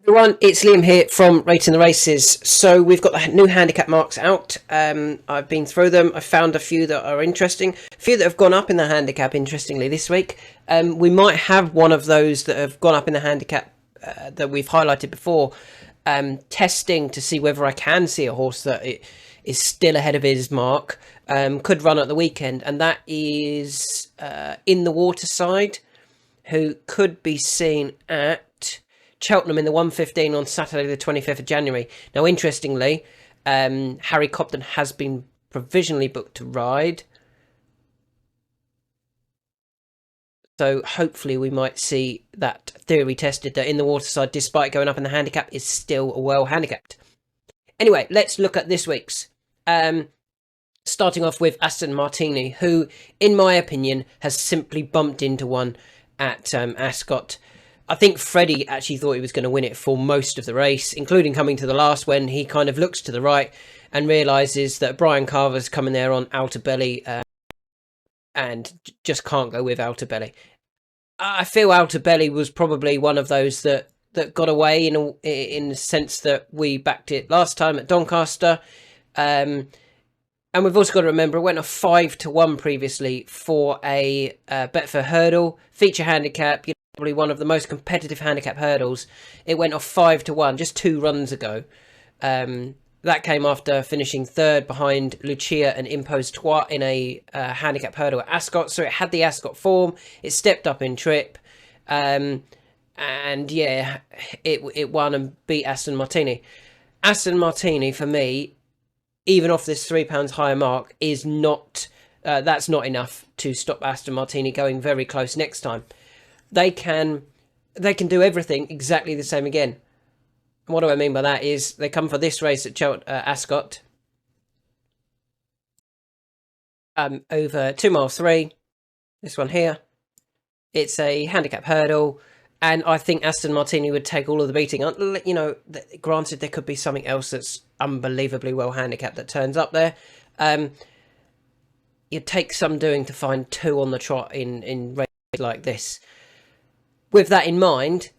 Everyone, it's Liam here from Rating the Races. So we've got the new handicap marks out. I've been through them. I found a few that are interesting, a few that have gone up in the handicap. Interestingly, this week, we might have one of those that have gone up in the handicap that we've highlighted before. Testing to see whether I can see a horse that is still ahead of his mark. Could run at the weekend, and that is In the Waterside, who could be seen at Cheltenham in the 1:15 on Saturday the 25th of January. Now, interestingly, Harry Cobden has been provisionally booked to ride. So hopefully we might see that theory tested, that In the Waterside, despite going up in the handicap, is still well handicapped. Anyway, let's look at this week's. Starting off with Aston Martini, who, in my opinion, has simply bumped into one at Ascot. I think Freddie actually thought he was going to win it for most of the race, including coming to the last, when he kind of looks to the right and realises that Brian Carver's coming there on outer belly and just can't go with outer belly. I feel outer belly was probably one of those that got away in the sense that we backed it last time at Doncaster. And we've also got to remember it went a 5-1 previously for a Betfair hurdle feature handicap. Probably one of the most competitive handicap hurdles. It went off 5-1 just 2 runs ago. That came after finishing third behind Lucia and Impose Trois in a handicap hurdle at Ascot. So it had the Ascot form. It stepped up in trip. And yeah, it won and beat Aston Martini. Aston Martini, for me, even off this £3 higher mark, is not... that's not enough to stop Aston Martini going very close next time. They can do everything exactly the same again. And what do I mean by that is they come for this race at Ascot. Over 2 miles 3. This one here. It's a handicap hurdle. And I think Aston Martini would take all of the beating. You know, granted, there could be something else that's unbelievably well handicapped that turns up there. You'd take some doing to find 2 on the trot in races like this. With that in mind,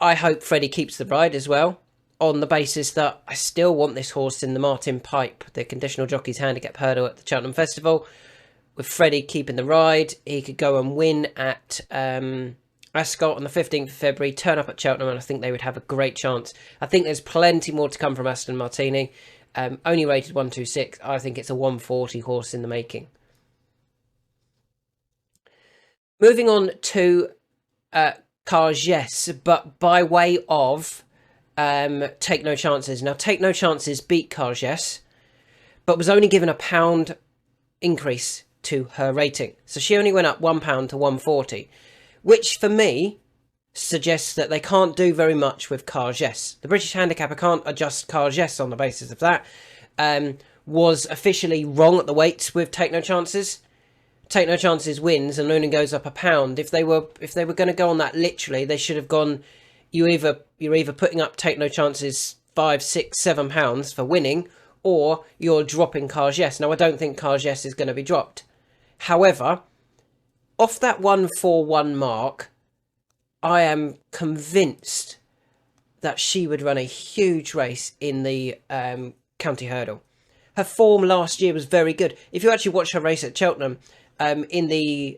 I hope Freddie keeps the ride as well, on the basis that I still want this horse in the Martin Pipe, the conditional jockey's handicap hurdle at the Cheltenham Festival. With Freddie keeping the ride, he could go and win at Ascot on the 15th of February, turn up at Cheltenham, and I think they would have a great chance. I think there's plenty more to come from Aston Martini. Only rated 126. I think it's a 140 horse in the making. Moving on to Kargese, but by way of Take No Chances. Now, Take No Chances beat Kargese, but was only given £1 increase to her rating. So she only went up £1 to 140, which for me suggests that they can't do very much with Kargese. The British handicapper can't adjust Kargese on the basis of that. Was officially wrong at the weights with Take No Chances. Take No Chances wins and only goes up £1. If they were going to go on that literally, they should have gone. You're either putting up Take No Chances £5, £6, £7 for winning, or you're dropping Kargese. Now, I don't think Kargese is going to be dropped. However, off that 141 mark, I am convinced that she would run a huge race in the county hurdle. Her form last year was very good. If you actually watch her race at Cheltenham, in the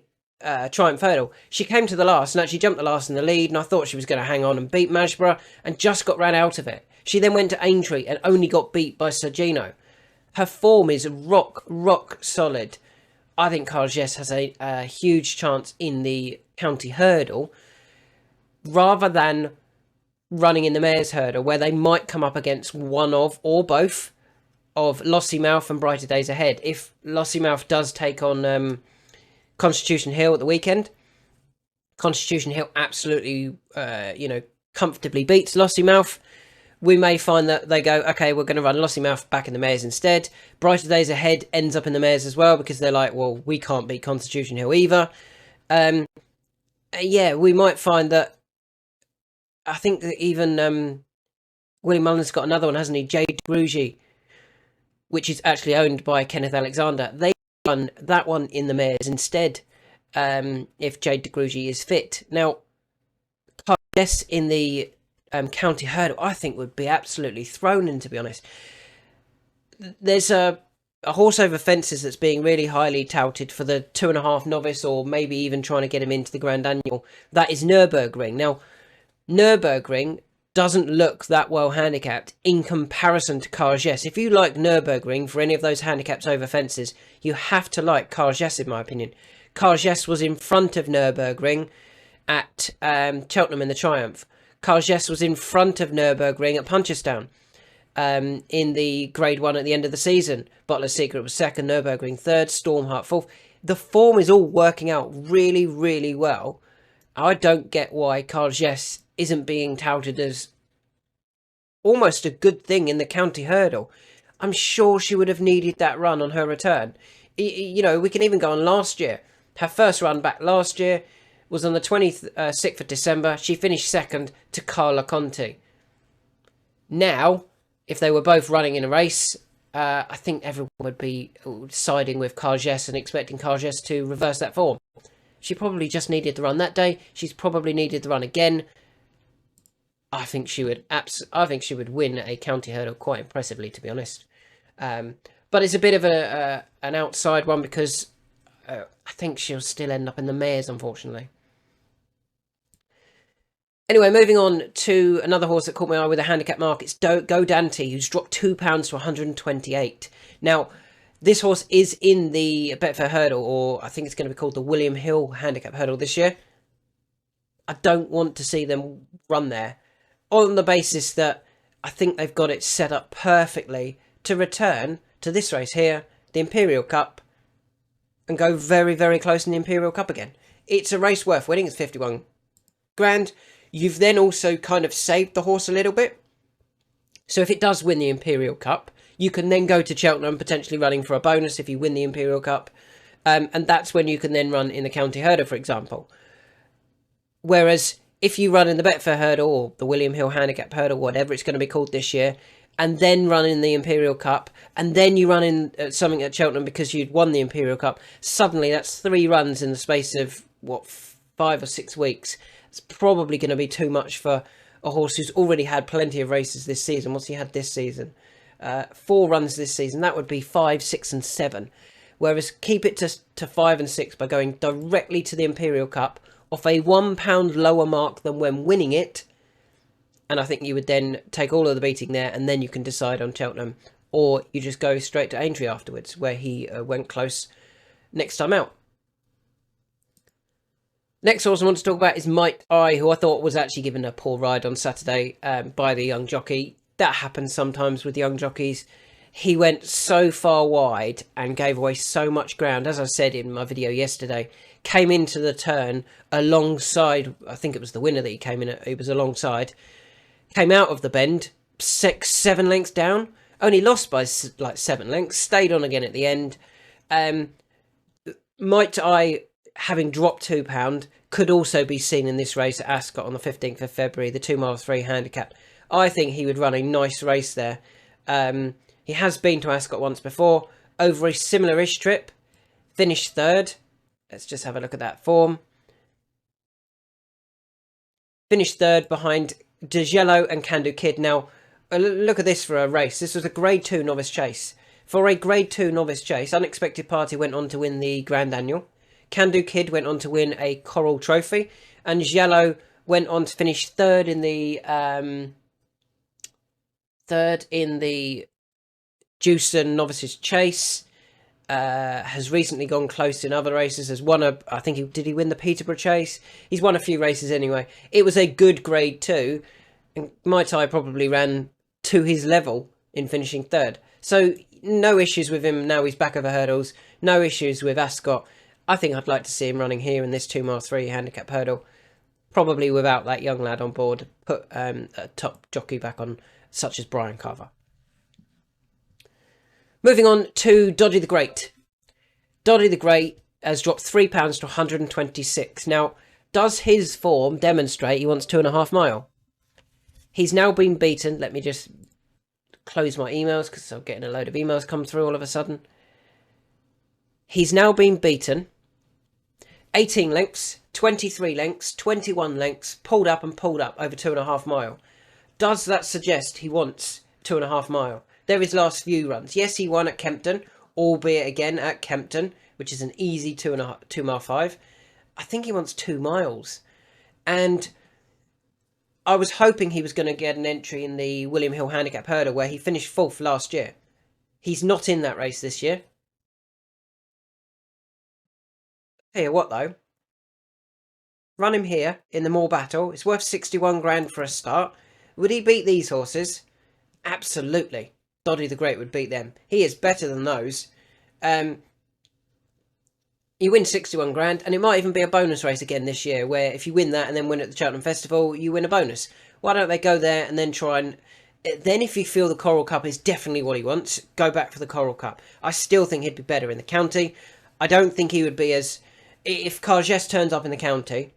Triumph Hurdle, she came to the last and actually jumped the last in the lead, and I thought she was going to hang on and beat Masborough, and just got ran out of it. She then went to Aintree and only got beat by Sergino. Her form is rock solid. I think Kargese has a huge chance in the county hurdle, rather than running in the mare's hurdle, where they might come up against one of, or both, of Lossiemouth and Brighter Days Ahead. If Lossiemouth does take on Constitution Hill at the weekend, Constitution Hill absolutely, comfortably beats Lossiemouth. We may find that they go, okay, we're going to run Lossiemouth back in the mares instead. Brighter Days Ahead ends up in the mares as well, because they're like, well, we can't beat Constitution Hill either. Yeah, we might find that. I think that even Willie Mullen's got another one, hasn't he? Jade Grugy, which is actually owned by Kenneth Alexander. They run that one in the mares instead, if Jade de Grugy is fit. Now, Kargese in the county hurdle, I think would be absolutely thrown in, to be honest. There's a horse over fences that's being really highly touted for the 2.5 novice, or maybe even trying to get him into the Grand Annual. That is Nürburgring. Now, Nürburgring doesn't look that well handicapped in comparison to Kargese. If you like Nürburgring for any of those handicaps over fences, you have to like Kargese, in my opinion. Kargese was in front of Nürburgring at Cheltenham in the Triumph. Kargese was in front of Nürburgring at Punchestown in the Grade 1 at the end of the season. Bottler's Secret was second, Nürburgring third, Stormheart fourth. The form is all working out really, really well. I don't get why Kargese isn't being touted as almost a good thing in the county hurdle. I'm sure she would have needed that run on her return. You know, we can even go on last year. Her first run back last year was on the 26th of December. She finished second to Carla Conti. Now, if they were both running in a race, I think everyone would be siding with Kargese and expecting Kargese to reverse that form. She probably just needed the run that day. She's probably needed the run again. I think she would win a county hurdle quite impressively, to be honest. But it's a bit of an outside one because I think she'll still end up in the mares, unfortunately. Anyway, moving on to another horse that caught my eye with a handicap mark. It's Go Dante, who's dropped £2 to 128. Now, this horse is in the Betfair Hurdle, or I think it's going to be called the William Hill Handicap Hurdle this year. I don't want to see them run there, on the basis that I think they've got it set up perfectly to return to this race here, the Imperial Cup, and go very, very close in the Imperial Cup again. It's a race worth winning. It's 51 grand. You've then also kind of saved the horse a little bit. So if it does win the Imperial Cup, you can then go to Cheltenham, potentially running for a bonus if you win the Imperial Cup. And that's when you can then run in the County Hurdle, for example. Whereas if you run in the Betfair Hurdle or the William Hill Handicap Hurdle, whatever it's going to be called this year, and then run in the Imperial Cup, and then you run in something at Cheltenham because you'd won the Imperial Cup, suddenly that's 3 runs in the space of, 5 or 6 weeks. It's probably going to be too much for a horse who's already had plenty of races this season. What's he had this season? 4 runs this season. That would be 5, 6 and 7. Whereas keep it to 5 and 6 by going directly to the Imperial Cup off a £1 lower mark than when winning it. And I think you would then take all of the beating there, and then you can decide on Cheltenham. Or you just go straight to Aintree afterwards, where he went close next time out. Next horse I want to talk about is Might Eye, who I thought was actually given a poor ride on Saturday by the young jockey. That happens sometimes with young jockeys. He went so far wide and gave away so much ground. As I said in my video yesterday, came into the turn alongside, I think it was the winner that he came in at, he was alongside. Came out of the bend, 6, 7 lengths down. Only lost by like 7 lengths. Stayed on again at the end. Might Eye, having dropped £2, could also be seen in this race at Ascot on the 15th of February, the 2 mile 3 handicap. I think he would run a nice race there. He has been to Ascot once before, over a similar-ish trip, finished 3rd. Let's just have a look at that form. Finished 3rd behind DeGello and Can Do Kid. Now, look at this for a race. This was a Grade 2 novice chase. For a Grade 2 novice chase, Unexpected Party went on to win the Grand Annual. Can Do Kid went on to win a Coral Trophy, and Giallo went on to finish 3rd in the Jewson Novices Chase. Has recently gone close in other races. Has won did he win the Peterborough Chase? He's won a few races anyway. It was a good Grade 2, and Might Eye probably ran to his level in finishing 3rd. So no issues with him now he's back over hurdles. No issues with Ascot. I think I'd like to see him running here in this 2 mile 3 handicap hurdle. Probably without that young lad on board. Put a top jockey back on, such as Brian Carver. Moving on to Doddiethegreat. Doddiethegreat has dropped £3 to 126. Now, does his form demonstrate he wants 2.5 mile? He's now been beaten. Let me just close my emails because I'm getting a load of emails come through all of a sudden. He's now been beaten 18 lengths, 23 lengths, 21 lengths, pulled up over 2.5 mile. Does that suggest he wants 2.5 mile? There his last few runs. Yes, he won at Kempton, albeit again at Kempton, which is an easy 2 mile 5. I think he wants 2 miles. And I was hoping he was going to get an entry in the William Hill Handicap Hurdle, where he finished 4th last year. He's not in that race this year. Tell you what though, run him here in the Moor Battle. It's worth 61 grand for a start. Would he beat these horses? Absolutely. Doddiethegreat would beat them. He is better than those. You win 61 grand, and it might even be a bonus race again this year, where if you win that and then win at the Cheltenham Festival, you win a bonus. Why don't they go there and then try and... Then if you feel the Coral Cup is definitely what he wants, go back for the Coral Cup. I still think he'd be better in the county. I don't think he would be as... If Kargese turns up in the county,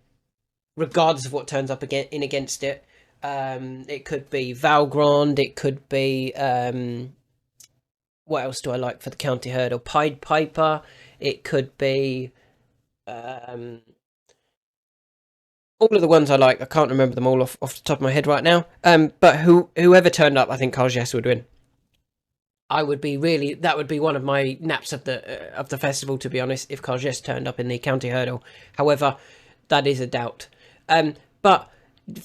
regardless of what turns up in against it, it could be Valgrand, it could be... what else do I like for the county hurdle? Pied Piper... It could be all of the ones I like. I can't remember them all off the top of my head right now. But whoever turned up, I think Kargese would win. That would be one of my naps of the festival, to be honest, if Kargese turned up in the county hurdle. However, that is a doubt. But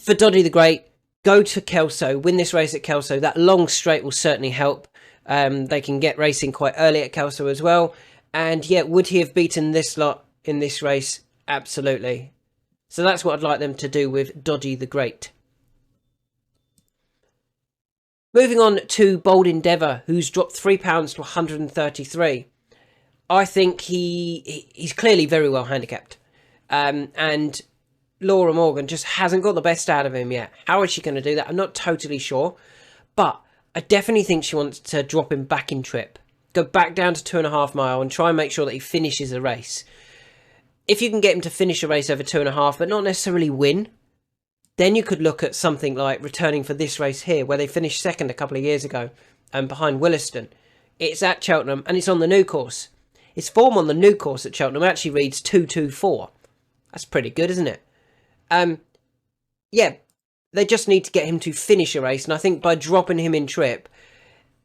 for Doddiethegreat, go to Kelso, win this race at Kelso. That long straight will certainly help. They can get racing quite early at Kelso as well. And yet, would he have beaten this lot in this race? Absolutely. So that's what I'd like them to do with Doddiethegreat. Moving on to Bold Endeavour, who's dropped £3 to 133. I think he's clearly very well handicapped. And Laura Morgan just hasn't got the best out of him yet. How is she going to do that? I'm not totally sure. But I definitely think she wants to drop him back in trip. Go back down to 2.5 mile and try and make sure that he finishes a race. If you can get him to finish a race over 2.5, but not necessarily win, then you could look at something like returning for this race here, where they finished second a couple of years ago, behind Williston. It's at Cheltenham, and it's on the new course. His form on the new course at Cheltenham actually reads 2.24. That's pretty good, isn't it? Yeah, they just need to get him to finish a race, and I think by dropping him in trip,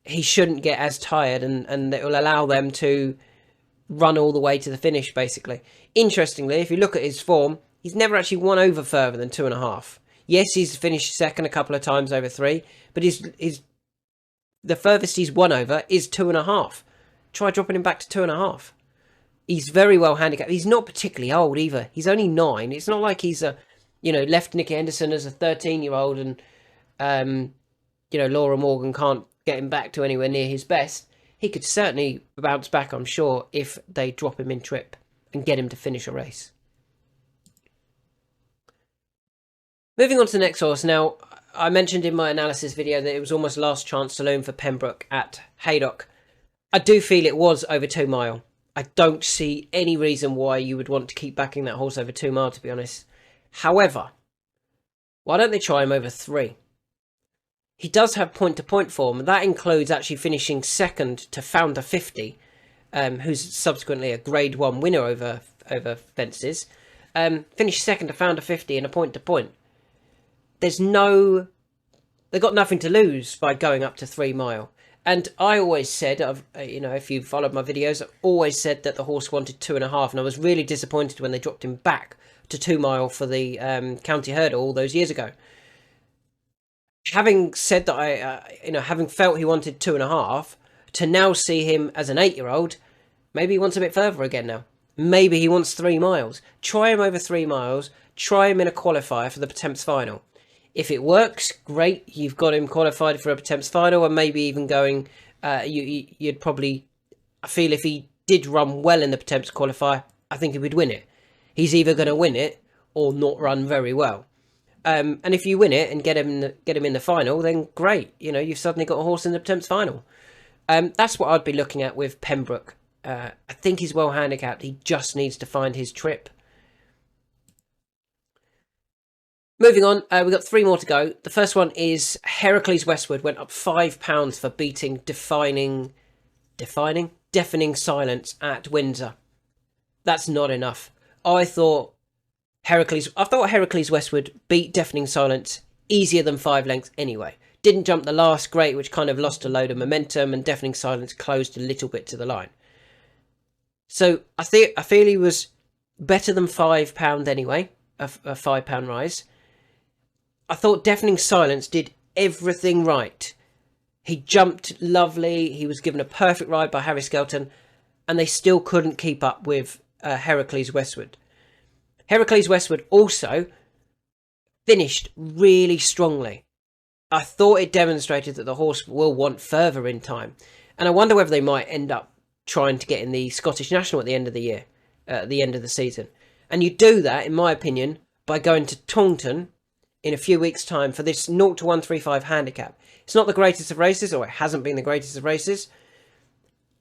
he shouldn't get as tired, and it will allow them to run all the way to the finish, basically. Interestingly, if you look at his form, he's never actually won over further than 2.5. Yes, he's finished second a couple of times over 3, but the furthest he's won over is 2.5. Try dropping him back to 2.5. He's very well handicapped. He's not particularly old either. He's only 9. It's not like he's left Nicky Henderson as a 13-year-old and Laura Morgan can't get him back to anywhere near his best. He could certainly bounce back, I'm sure, if they drop him in trip and get him to finish a race. Moving on to the next horse. Now, I mentioned in my analysis video that it was almost last chance saloon for Pembroke at Haydock. I do feel it was over 2 mile. I don't see any reason why you would want to keep backing that horse over 2 mile, to be honest. However, why don't they try him over 3? He does have point-to-point form, and that includes actually finishing second to Founder 50, who's subsequently a Grade 1 winner over fences. Finished second to Founder 50 in a point-to-point. They've got nothing to lose by going up to 3 mile. And I always said, if you followed my videos, I've always said that the horse wanted 2.5, and I was really disappointed when they dropped him back to 2 mile for the county hurdle all those years ago. Having said that, having felt he wanted 2.5, to now see him as an 8-year-old, maybe he wants a bit further again now. Maybe he wants 3 miles. Try him over 3 miles. Try him in a qualifier for the Pertemps final. If it works, great. You've got him qualified for a Pertemps final, and maybe even going. You'd probably. I feel if he did run well in the Pertemps qualifier, I think he would win it. He's either going to win it or not run very well. And if you win it and get him in the final, then great. You've suddenly got a horse in the Pertemps final. That's what I'd be looking at with Pembroke. I think he's well handicapped. He just needs to find his trip. Moving on, we've got 3 more to go. The first one is Herakles Westwood went up £5 for beating Deafening Silence at Windsor. That's not enough. I thought Herakles Westwood beat Deafening Silence easier than 5 lengths anyway. Didn't jump the last great, which kind of lost a load of momentum, and Deafening Silence closed a little bit to the line. So I feel he was better than £5 anyway, a £5 rise. I thought Deafening Silence did everything right. He jumped lovely. He was given a perfect ride by Harry Skelton, and they still couldn't keep up with Herakles Westwood. Herakles Westwood also finished really strongly. I thought it demonstrated that the horse will want further in time, and I wonder whether they might end up trying to get in the Scottish National at the end of the year, at the end of the season. And you do that, in my opinion, by going to Taunton in a few weeks' time for this 0 to 135 handicap. It's not the greatest of races, or it hasn't been the greatest of races,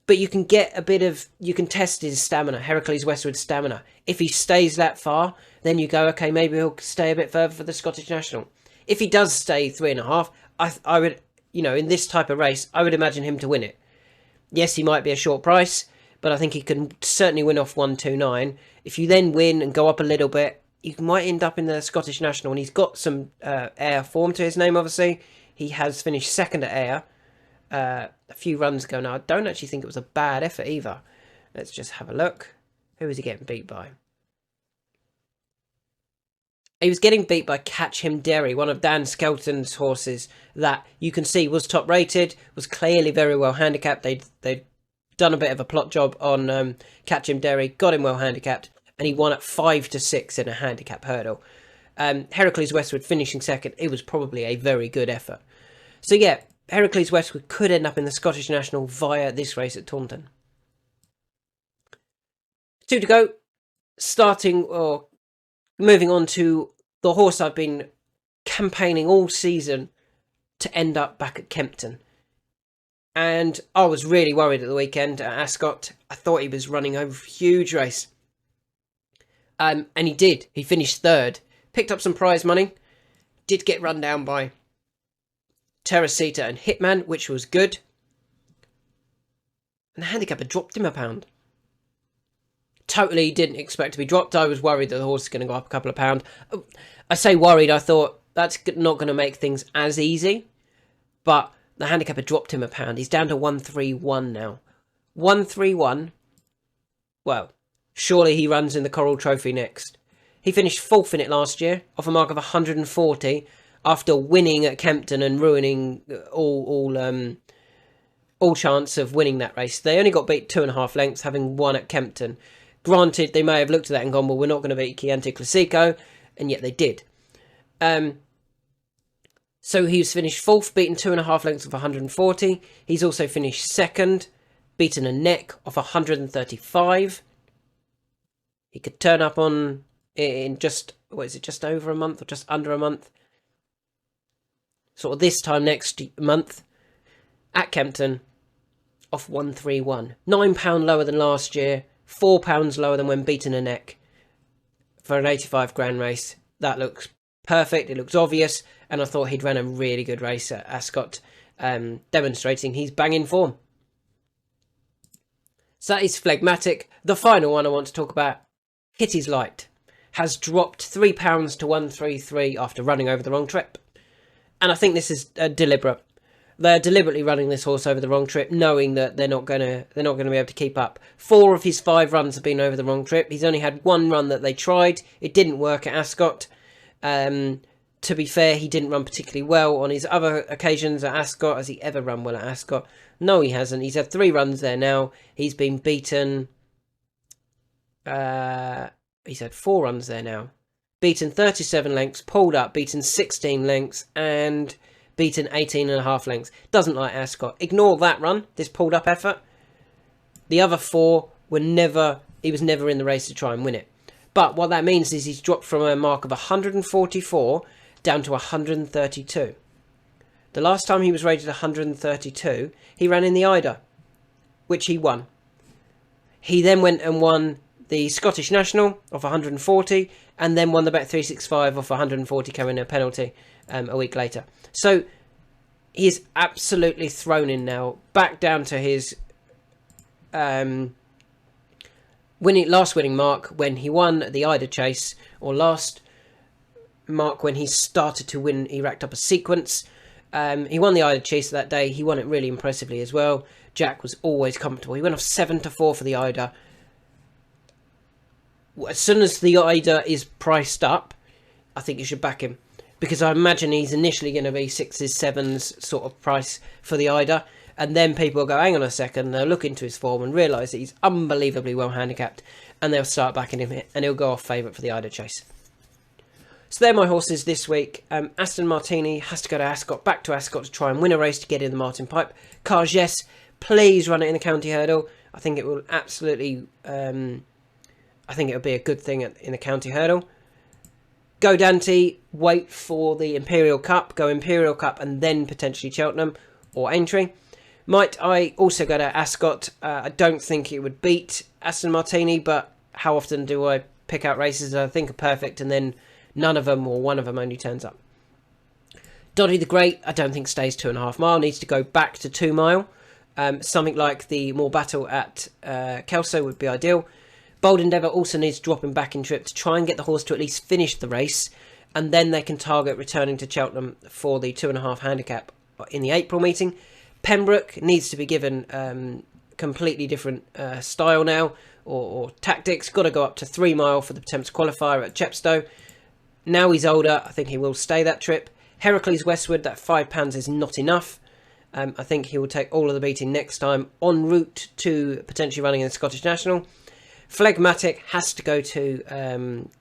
but you can get a bit of, you can test his stamina, Herakles Westwood's stamina. If he stays that far, then you go, okay, maybe he'll stay a bit further for the Scottish National. If he does stay 3.5, I would, in this type of race, I would imagine him to win it. Yes, he might be a short price, but I think he can certainly win off 129. If you then win and go up a little bit, you might end up in the Scottish National, and he's got some Ayr form to his name, obviously. He has finished second at Ayr a few runs ago now. I don't actually think it was a bad effort either. Let's just have a look. Who was he getting beat by? He was getting beat by Catch Him Derry, one of Dan Skelton's horses that you can see was top rated, was clearly very well handicapped. They'd done a bit of a plot job on Catch Him Derry, got him well handicapped, and he won at 5-6 in a handicap hurdle. Herakles Westwood finishing second, it was probably a very good effort. So yeah, Herakles Westwood could end up in the Scottish National via this race at Taunton. 2 to go, moving on to the horse I've been campaigning all season to end up back at Kempton. And I was really worried at the weekend at Ascot. I thought he was running over a huge race. And he did. He finished third. Picked up some prize money. Did get run down by Teresita and Hitman, which was good. And the handicap had dropped him £1. Totally didn't expect to be dropped. I was worried that the horse was going to go up a couple of pounds. I say worried, I thought that's not going to make things as easy. But the handicap had dropped him £1. He's down to 131 now. 131. Well, surely he runs in the Coral Trophy next. He finished 4th in it last year, off a mark of 140, after winning at Kempton and ruining all chance of winning that race. They only got beat 2.5 lengths, having won at Kempton. Granted, they may have looked at that and gone, well, we're not going to beat Chianti Classico, and yet they did. So he was finished 4th, beaten 2.5 lengths of 140. He's also finished 2nd, beaten a neck of 135. He could turn up on in just, just over a month or just under a month? Sort of this time next month at Kempton, off 131. £9 lower than last year, £4 lower than when beaten a neck for an 85 grand race. That looks perfect, it looks obvious, and I thought he'd ran a really good race at Ascot, demonstrating he's banging form. So that is Flegmatik. The final one I want to talk about, Kitty's Light, has dropped £3 to 133 after running over the wrong trip. And I think this is deliberate. They're deliberately running this horse over the wrong trip, knowing that they're not going to be able to keep up. 4 of his 5 runs have been over the wrong trip. He's only had 1 run that they tried. It didn't work at Ascot. To be fair, he didn't run particularly well on his other occasions at Ascot. Has he ever run well at Ascot? No, he hasn't. He's had 3 runs there now. He's been beaten. He's had 4 runs there now. Beaten 37 lengths, pulled up, beaten 16 lengths, and beaten 18.5 lengths. Doesn't like Ascot. Ignore that run, this pulled up effort. The other 4 were never, he was never in the race to try and win it. But what that means is he's dropped from a mark of 144 down to 132. The last time he was rated 132, he ran in the Eider, which he won. He then went and won the Scottish National off 140, and then won the Bet365 off 140, carrying a penalty a week later. So he is absolutely thrown in now, back down to his last winning mark when he won the Eider Chase, or last mark when he started to win. He racked up a sequence. He won the Eider Chase that day. He won it really impressively as well. Jack was always comfortable. He went off 7-4 for the Eider. As soon as the Eider is priced up, I think you should back him, because I imagine he's initially going to be 6s, 7s sort of price for the Eider, and then people will go, hang on a second, they'll look into his form and realise that he's unbelievably well handicapped, and they'll start backing him, and he'll go off favourite for the Eider Chase. So they're my horses this week. Aston Martini has to go to Ascot, back to Ascot to try and win a race to get in the Martin Pipe. Kargese, please run it in the county hurdle. I think it will absolutely... I think it'll be a good thing in the county hurdle. Go Dante, wait for the Imperial Cup. Go Imperial Cup and then potentially Cheltenham or Aintree. Might I also go to Ascot? I don't think it would beat Aston Martini, but how often do I pick out races that I think are perfect and then none of them or one of them only turns up? Doddiethegreat, I don't think stays 2.5 mile. Needs to go back to 2 mile. Something like the Moor Battle at Kelso would be ideal. Bold Endeavour also needs to drop him back in trip to try and get the horse to at least finish the race, and then they can target returning to Cheltenham for the 2.5 handicap in the April meeting. Pembroke needs to be given completely different style now, or tactics. Got to go up to 3 mile for the Thames qualifier at Chepstow. Now he's older, I think he will stay that trip. Herakles Westwood, that £5 is not enough. I think he will take all of the beating next time, en route to potentially running in the Scottish National. Flegmatik has to go to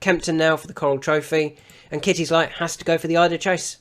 Kempton now for the Coral Trophy. And Kitty's Light has to go for the Eider Chase.